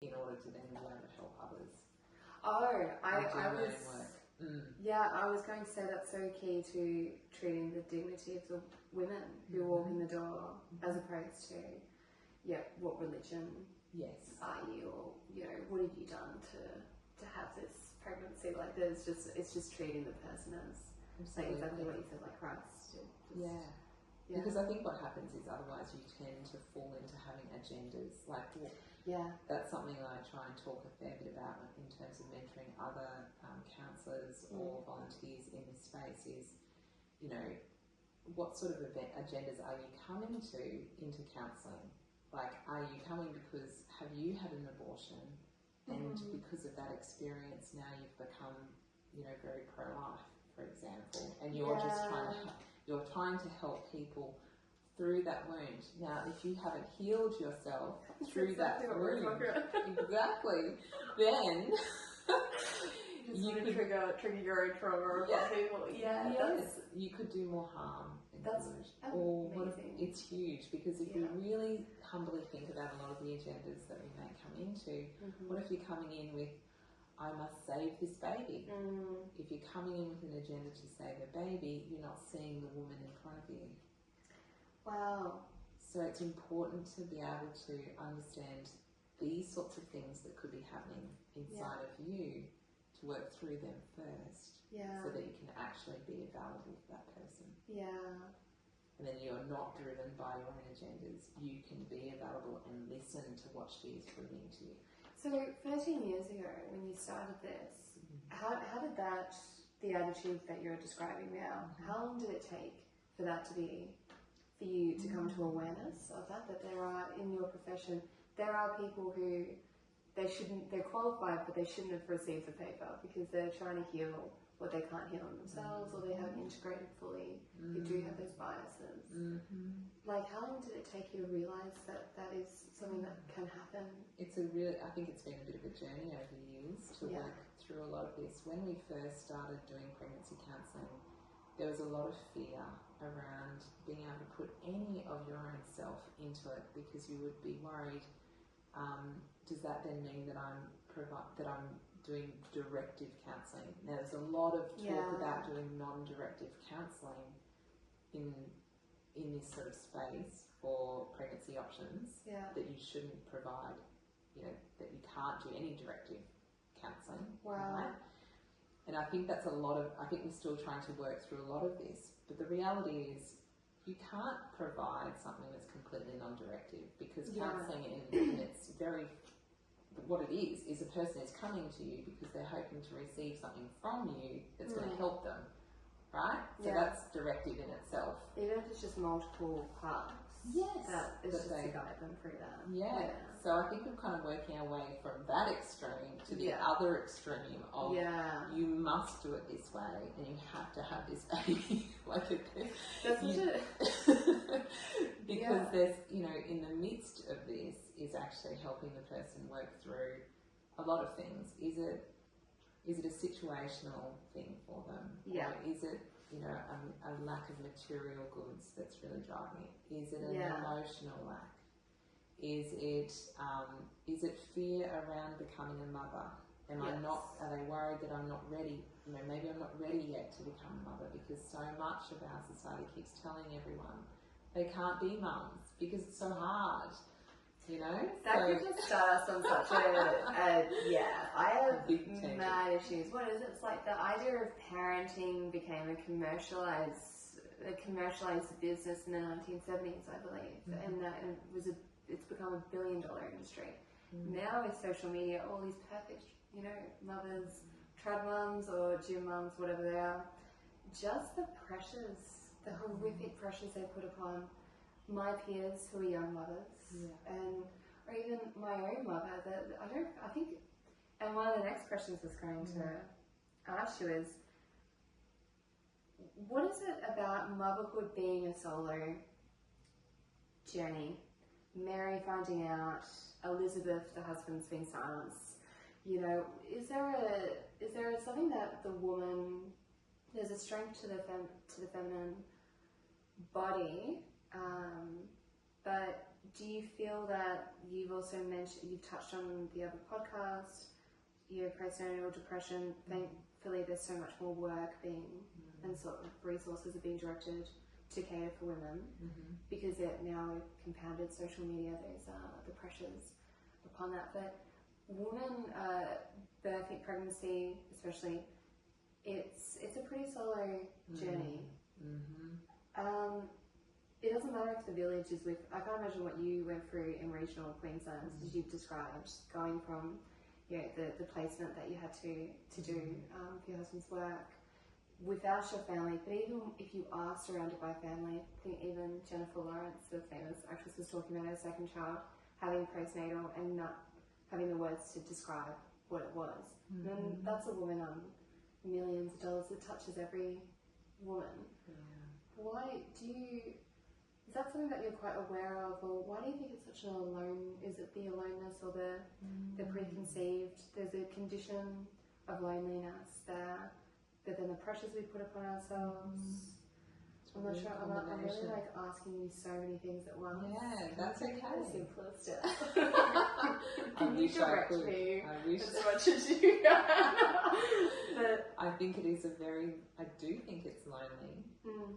in order to then be able to help others? I was going to say that's so key to treating the dignity of the women who walk in the door, as opposed to, what religion are you, or what have you done to have this pregnancy? Like, it's just treating the person as exactly what you said, like Christ. Because I think what happens is otherwise you tend to fall into having agendas. That's something that I try and talk a fair bit about in terms of mentoring other counsellors or volunteers in this space is, what sort of agendas are you coming into counselling? Like, are you coming because have you had an abortion and because of that experience now you've become, very pro-life, for example, and you're just trying to help people through that wound. Now, if you haven't healed yourself through that wound, then you could trigger your own trauma upon people. You could do more harm. It's huge, because if we really humbly think about a lot of the agendas that we may come into, what if you're coming in with, I must save this baby? If you're coming in with an agenda to save a baby, you're not seeing the woman in front of you. Wow. So it's important to be able to understand these sorts of things that could be happening inside of you, to work through them first, so that you can actually be available for that person. And then you're not driven by your own agendas. You can be available and listen to what she is bringing to you. So 13 years ago, when you started this, how did the attitude that you're describing now, how long did it take for you to come to awareness of that there are, in your profession, there are people who they're qualified, but they shouldn't have received the paper because they're trying to heal what they can't heal in themselves, or they haven't integrated fully, who do have those biases. Like, how long did it take you to realise that is something that can happen? I think it's been a bit of a journey over the years to work through a lot of this. When we first started doing pregnancy counselling, there was a lot of fear around being able to put any of your own self into it, because you would be worried, does that then mean that I'm doing directive counselling? Now, there's a lot of talk about doing non-directive counselling in this sort of space for pregnancy options, that you shouldn't provide, that you can't do any directive counselling. Right? And I think I think we're still trying to work through a lot of this, but the reality is you can't provide something that's completely non-directive, because counselling in its very, what it is a person is coming to you because they're hoping to receive something from you that's going to help them, right? So that's directive in itself. Even if it's just multiple parts. That is just to guide them through that. So I think we're kind of working our way from that extreme to the other extreme of you must do it this way and you have to have this baby. Because there's, in the midst of this is actually helping the person work through a lot of things. Is it a situational thing for them? Or is it, a lack of material goods that's really driving it? Is it an emotional lack? Is it fear around becoming a mother? Are they worried that I'm not ready? Maybe I'm not ready yet to become a mother, because so much of our society keeps telling everyone they can't be mums because it's so hard. That could just start us on such I have mad issues. What is it? It's like the idea of parenting became a commercialized business in the 1970s, I believe, and it's become $1 billion industry. Now with social media, all these perfect, mothers, trad mums or gym mums, whatever they are, just the pressures, the horrific pressures they put upon my peers who are young mothers, or even my own mother, and one of the next questions I was going to ask you is, what is it about motherhood being a solo journey? Mary finding out, Elizabeth, the husband's been silenced. Is there something that the woman, there's a strength to the feminine body, but do you feel feel that you've also mentioned, you've touched on the other podcast, postnatal depression. Thankfully, there's so much more work being and sort of resources are being directed to cater for women because it now compounded social media. There's the pressures upon that. But women birthing, pregnancy, especially, it's a pretty solo journey. It doesn't matter if the village is with. I can't imagine what you went through in regional Queensland, as you've described, going from the placement that you had to do for your husband's work without your family. But even if you are surrounded by family, I think even Jennifer Lawrence, the famous actress, was talking about her second child having postnatal and not having the words to describe what it was. And that's a woman on millions of dollars. It touches every woman. Why do you? Is that something that you're quite aware of, or why do you think it's such an alone? Is it the aloneness or the preconceived? There's a condition of loneliness there, but then the pressures we put upon ourselves. I'm not sure. I'm really like asking you so many things at once. Yeah, that's okay. The simplest. Can you direct me? I wish as much as you can. But I think it is I do think it's lonely,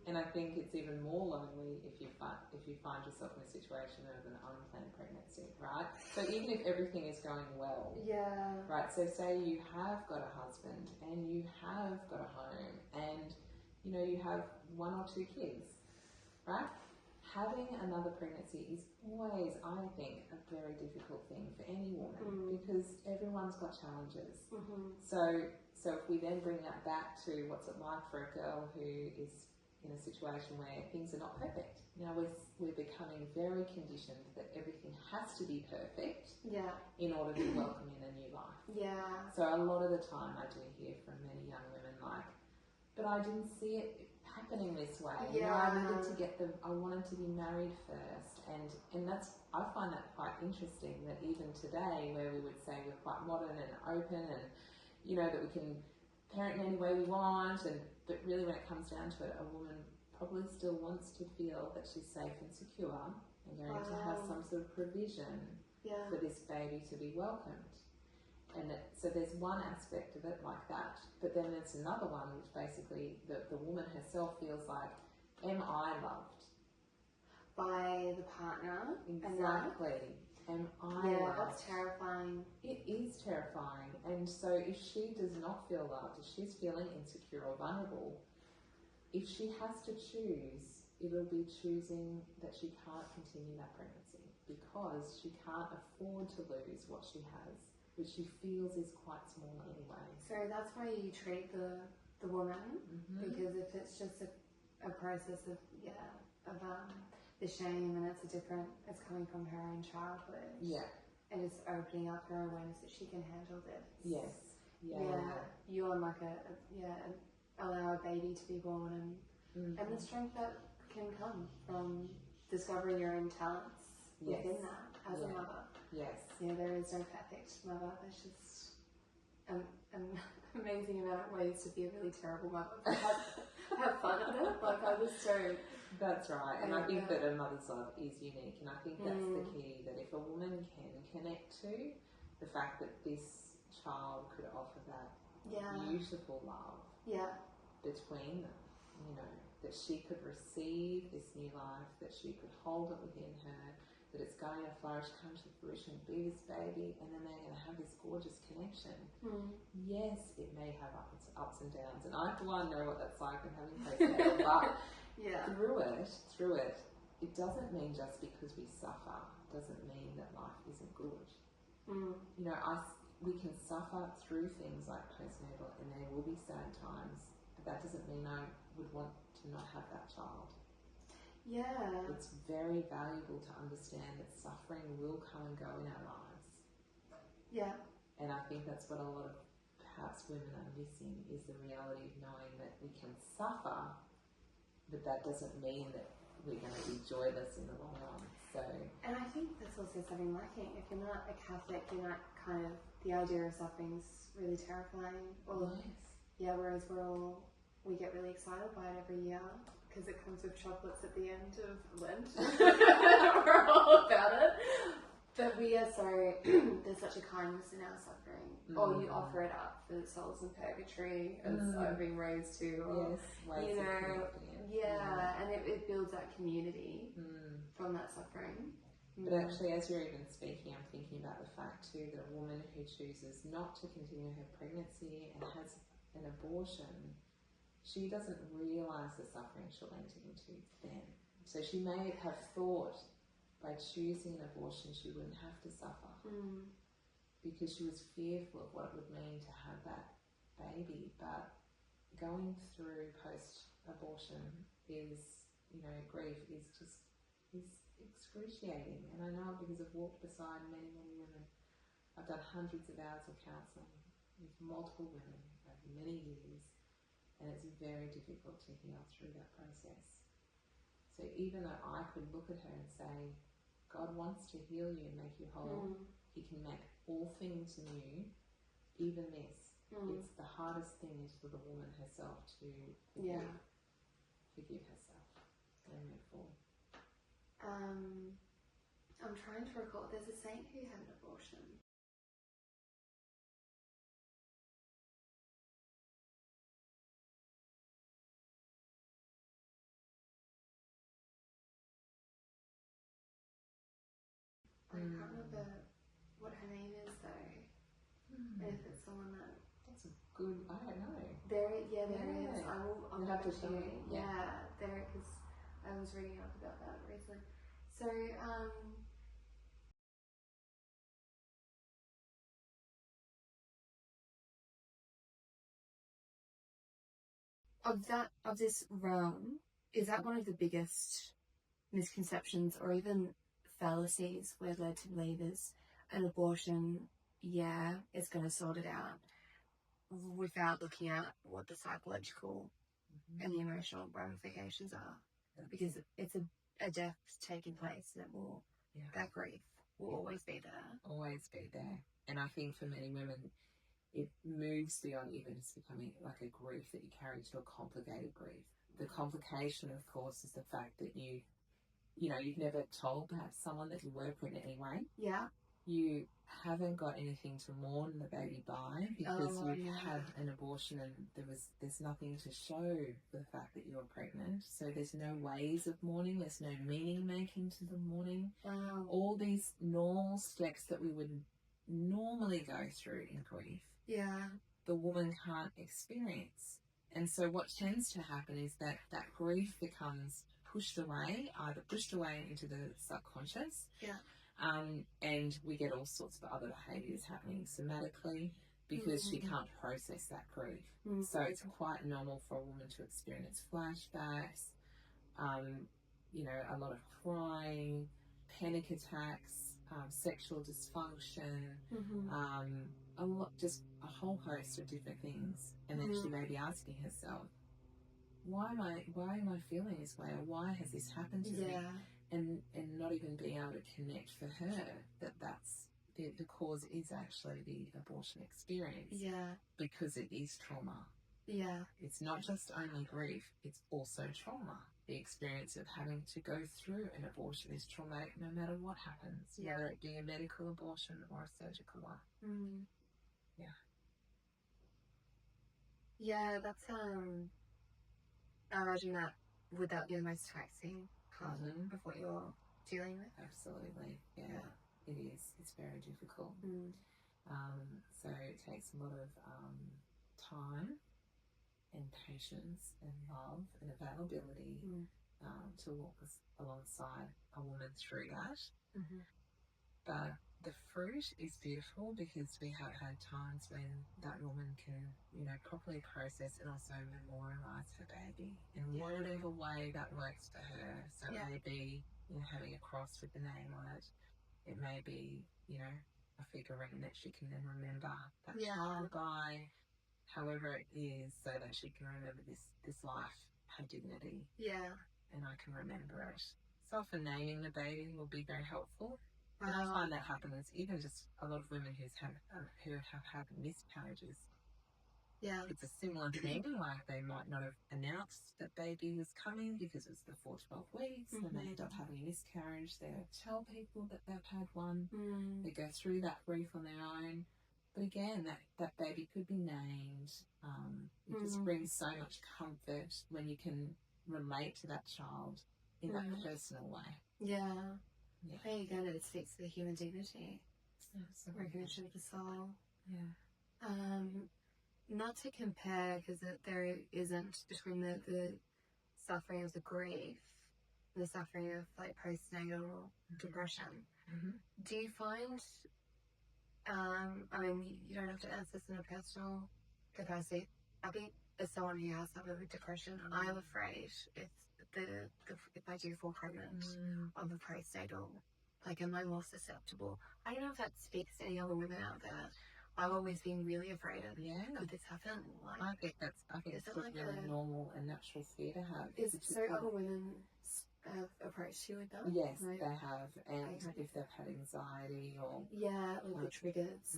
and I think it's even more lonely if you find yourself in a situation of an unplanned pregnancy, right? So even if everything is going well, right? So say you have got a husband and you have got a home, and you have 1 or 2 kids, right? Having another pregnancy is always, I think, a very difficult thing for any woman because everyone's got challenges. So if we then bring that back to what's it like for a girl who is in a situation where things are not perfect, we're becoming very conditioned that everything has to be perfect in order to welcome in a new life. So a lot of the time I do hear from many young women like, but I didn't see it happening this way. I needed to I wanted to be married first, and that's, I find that quite interesting that even today, where we would say we're quite modern and open, and that we can parent in any way we want, but really when it comes down to it, a woman probably still wants to feel that she's safe and secure and going to have some sort of provision for this baby to be welcomed. And so there's one aspect of it like that, but then there's another one which basically the woman herself feels like, am I loved? By the partner? Exactly. Am I loved? That's terrifying. It is terrifying. And so if she does not feel loved, if she's feeling insecure or vulnerable, if she has to choose, it'll be choosing that she can't continue that pregnancy because she can't afford to lose what she has, which she feels is quite small anyway. So that's why you treat the woman, because if it's just a process of the shame, and it's coming from her own childhood. And it's opening up her awareness that she can handle this. You on like allow a baby to be born, and the strength that can come from discovering your own talents within that as a mother. There is no perfect mother. There's just an amazing amount of ways to be a really terrible mother. Have fun at it. Like I just don't. That's right. And I think that a mother's love is unique, and I think that's the key, that if a woman can connect to the fact that this child could offer that beautiful love between them, that she could receive this new life, that she could hold it within her, that it's going to flourish, come to fruition, be this baby, and then they're going to have this gorgeous connection. Yes, it may have ups and downs, and I for one know what that's like in having postnatal, but through it, it doesn't mean just because we suffer, doesn't mean that life isn't good. We can suffer through things like postnatal, and there will be sad times, but that doesn't mean I would want to not have that child. It's very valuable to understand that suffering will come and go in our lives. And I think that's what a lot of perhaps women are missing, is the reality of knowing that we can suffer, but that doesn't mean that we're going to be joyless in the long run. And I think that's also something lacking. If you're not a Catholic, you're not kind of, the idea of suffering is really terrifying. Whereas we get really excited by it every year because it comes with chocolates at the end of Lent. We're all about it. But we are so, there's such a kindness in our suffering. Or you offer it up for the souls in purgatory, as I've been raised to. Or, you know, and it builds that community from that suffering. But actually, as you're even speaking, I'm thinking about the fact too that a woman who chooses not to continue her pregnancy and has an abortion, she doesn't realise the suffering she'll enter into then. So she may have thought by choosing an abortion she wouldn't have to suffer because she was fearful of what it would mean to have that baby. But going through post-abortion is, you know, grief is excruciating. And I know because I've walked beside many women. I've done hundreds of hours of counselling with multiple women over many years, and it's very difficult to heal through that process. So even though I could look at her and say, God wants to heal you and make you whole, He can make all things new, even this. It's the hardest thing is for the woman herself to forgive herself and move forward. I'm trying to recall, there's a saint who had an abortion. I can't remember what her name is though. If it's someone that... That's a good... I don't know. There is. I'll have to show you. There, because I was reading up about that recently. So, of this realm, is that one of the biggest misconceptions or even fallacies we're led to believe is an abortion, it's going to sort it out, without looking at what the psychological and the emotional ramifications are, because it's a death taking place that will that grief will always be there. And I think for many women it moves beyond even just becoming like a grief that you carry to a complicated grief. The complication, of course, is the fact that you've never told perhaps someone that you were pregnant anyway. You haven't got anything to mourn the baby by because you've had an abortion and there's nothing to show the fact that you're pregnant. So there's no ways of mourning, there's no meaning making to the mourning. All these normal steps that we would normally go through in grief, the woman can't experience. And so what tends to happen is that grief becomes pushed away into the subconscious. And we get all sorts of other behaviours happening somatically because she can't process that grief. So it's quite normal for a woman to experience flashbacks, a lot of crying, panic attacks, sexual dysfunction, just a whole host of different things. And then she may be asking herself, why am I feeling this way, or why has this happened to me? And not even being able to connect for her that's the cause is actually the abortion experience. Because it is trauma. It's not just only grief, it's also trauma. The experience of having to go through an abortion is traumatic no matter what happens, whether it be a medical abortion or a surgical one. That's I imagine that would that be the most taxing part of what you're dealing with? Absolutely, it is. It's very difficult. So it takes a lot of time and patience and love and availability to walk alongside a woman through that. But the fruit is beautiful because we have had times when that woman can, properly process and also memorialise her baby in whatever way that works for her. So it may be, having a cross with the name on it. It may be, a figurine that she can then remember that child by, however it is, so that she can remember this life had dignity. And I can remember it. So often naming the baby will be very helpful. And I find that happens even just a lot of women who have had miscarriages. it's a similar thing. Like they might not have announced that baby was coming because it's the 4 to 12 weeks, and they end up having a miscarriage. They don't tell people that they've had one. They go through that grief on their own. But again, that baby could be named. It just brings so much comfort when you can relate to that child in that personal way. Yeah. There you go. It speaks to the human dignity. Recognition of the soul. Yeah. Not to compare, because there isn't between the suffering of the grief, the suffering of like postnatal depression. Do you find, I mean, you don't have to answer this in a personal capacity. I think as someone who has suffered with depression, I'm afraid if I do fall pregnant of a postnatal, like, am I more susceptible? I don't know if that speaks to any other women out there. I've always been really afraid of, could this happen? Like, I think it's a really normal and natural fear to have. So other women have approached you with that? Yes, they have. And if they've had anxiety or... or the triggers.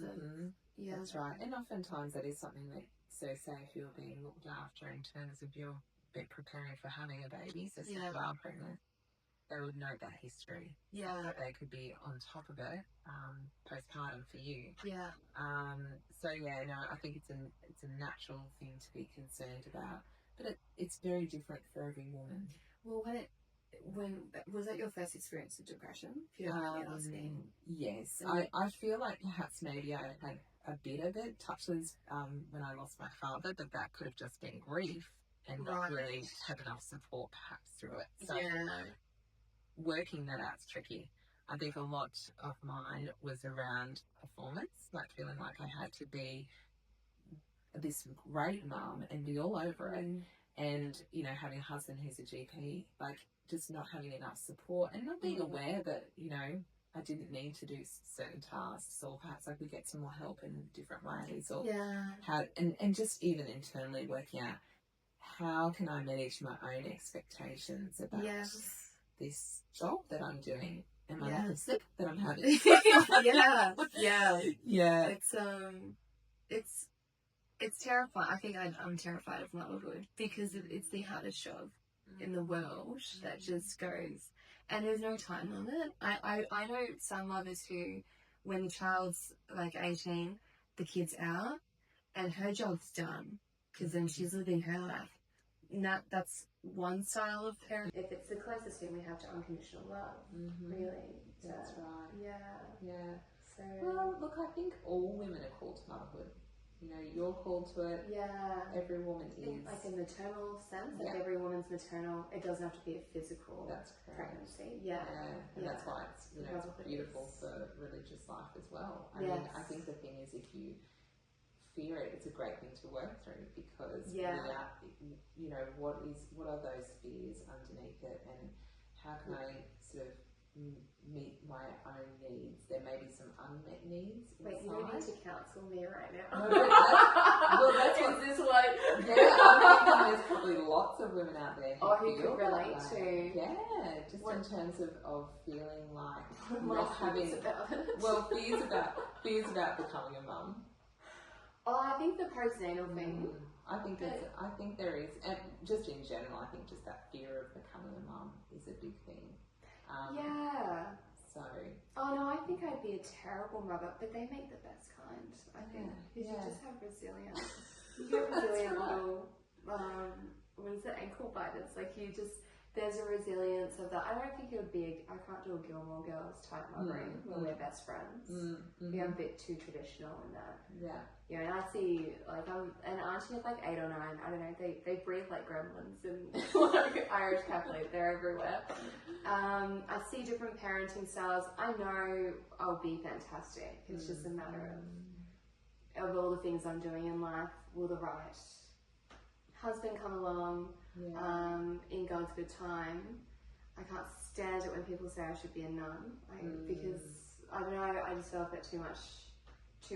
That's right. And oftentimes that is something that, so say if you're being looked after in terms of you're preparing for having a baby, so say you are pregnant, they would know that history. That they could be on top of it postpartum for you. I think it's a natural thing to be concerned about, but it's very different for every woman. Well, when was that your first experience of depression? If you don't mind me asking. Yes, I feel like perhaps maybe I had a bit of it. Touches when I lost my father, but that could have just been grief and not really had enough support perhaps through it. So working that out's tricky. I think a lot of mine was around performance, like feeling like I had to be this great mum and be all over it. And, you know, having a husband who's a GP, like just not having enough support and not being aware that, you know, I didn't need to do certain tasks, or perhaps I could get some more help in different ways, or how, and just even internally working out how can I manage my own expectations about this job that I'm doing and my other sick that I'm having. It's terrifying. I think I'm terrified of motherhood because it's the hardest job in the world that just goes, and there's no time limit. I know some mothers who, when the child's like 18, the kid's out and her job's done because then she's living her life. And that's one style of parenting. If it's the closest thing we have to unconditional love, really. That's right. Yeah. So, well, look, I think all women are called to motherhood. You know, you're called to it. Every woman is. Like a maternal sense, like every woman's maternal. It doesn't have to be a physical pregnancy. And that's why it's, you know, it's beautiful for religious life as well. I mean, I think the thing is, if you fear it, it's a great thing to work through, because without, you know, what are those fears underneath it, and how can I sort of meet my own needs? There may be some unmet needs inside. Wait, you don't need to counsel me right now. That's what this one. I think there's probably lots of women out there who could relate to. Just in terms of feeling like not having. Well, fears about becoming a mum. I think the postnatal thing. I think there is, and just in general, I think just that fear of becoming a mum is a big thing. So. Oh no, I think I'd be a terrible mother, but they make the best kind. I think you just have resilience. You have resilient little, what is it, ankle biters? Like there's a resilience of that. I don't think it would be. I can't do a Gilmore Girls type mothering where we're best friends. Yeah, I'm a bit too traditional in that. You know, and I see like an auntie of like 8 or 9. I don't know. They breathe like gremlins and like Irish Catholic. They're everywhere. I see different parenting styles. I know I'll be fantastic. It's just a matter of all the things I'm doing in life. Will the right husband come along in God's good time? I can't stand it when people say I should be a nun, because I don't know, I just feel I've got too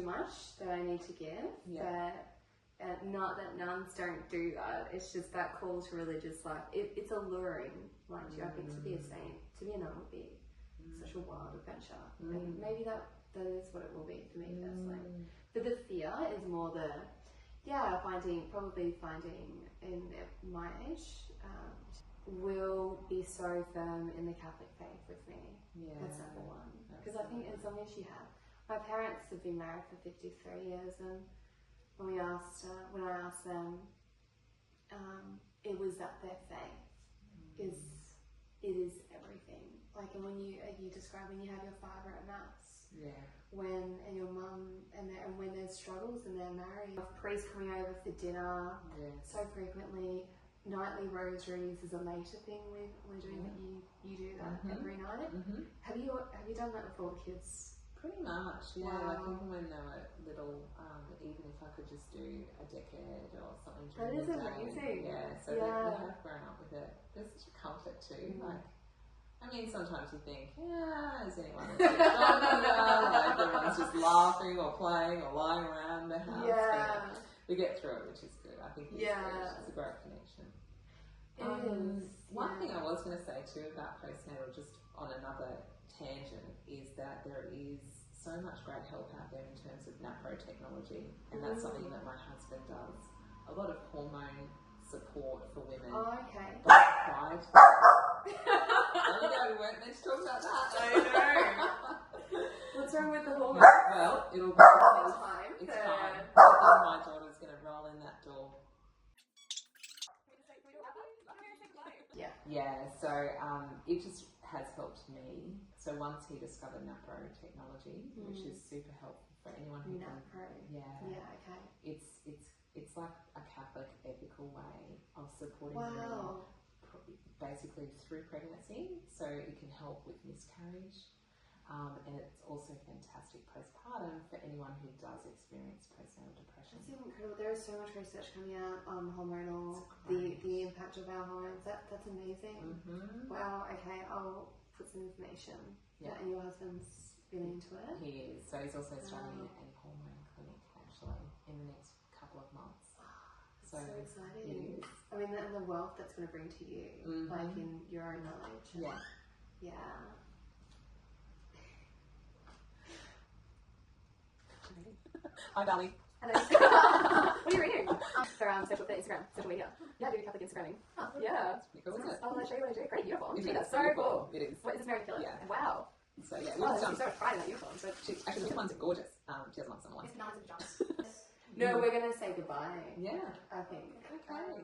much that I need to give. But not that nuns don't do that. It's just that call to religious life. It's alluring, mind you. I think to be a saint, to be a nun would be such a wild adventure. And maybe that is what it will be for me personally. But the fear is more probably finding in my age, will be so firm in the Catholic faith with me. Yeah, that's number one. Because I think as long as you have, my parents have been married for 53 years, and when I asked them, it was that their faith is everything. Like, and when you describe when you have your father at mass, and your mum, and when there's struggles and they're married, priests coming over for dinner so frequently. Nightly rosaries is a later thing we're doing. That you do that every night. Have you done that with all the kids? Pretty much, yeah. Wow. Like even when they were little, even if I could just do a decade or something during the day. That is amazing. Yeah, so they have grown up with it. There's such a comfort too. Like, I mean, sometimes you think, is anyone switched on here? Like everyone's just laughing or playing or lying around the house. Yeah. But we get through it, which is good. I think it's a great connection. One thing I was going to say too about postnatal, just on another tangent, is that there is so much great help out there in terms of NaProTechnology, and that's something that my husband does. A lot of hormone support for women. Oh, okay. Pride. There we go, we weren't meant to talk about that. I know. What's wrong with the hormones? Well, it'll be time. It's time. I think my daughter's going to roll in that door. Yeah, so it just has helped me. So once he discovered NaProTechnology, which is super helpful for anyone who NaPro. Okay. It's like a Catholic ethical way of supporting women, basically through pregnancy. So it can help with miscarriage, and it's also fantastic postpartum for anyone who does experience postnatal depression. That's incredible. There is so much research coming out on hormonal, the impact of our hormones. That's amazing. Wow. Okay, I'll put some information. And your husband's really into it. He is. So he's also starting a hormone clinic actually in the next couple of months. So exciting. I mean, and the wealth that's going to bring to you, like in your own knowledge. Yeah. Hi, Valley. Hello. What are you reading? For social media. Yeah, I do Catholic Instagramming. Oh, yeah. That's pretty cool, isn't it? Oh, I'll show you what I do. Great uniform. It is. That's so cool. It is. What is this, Mary Philip? Yeah. Wow. So yeah, there's so much pride in that uniform. So actually, the ones are gorgeous. She doesn't like some of the ones. No, we're going to say goodbye. Yeah. I think. Okay.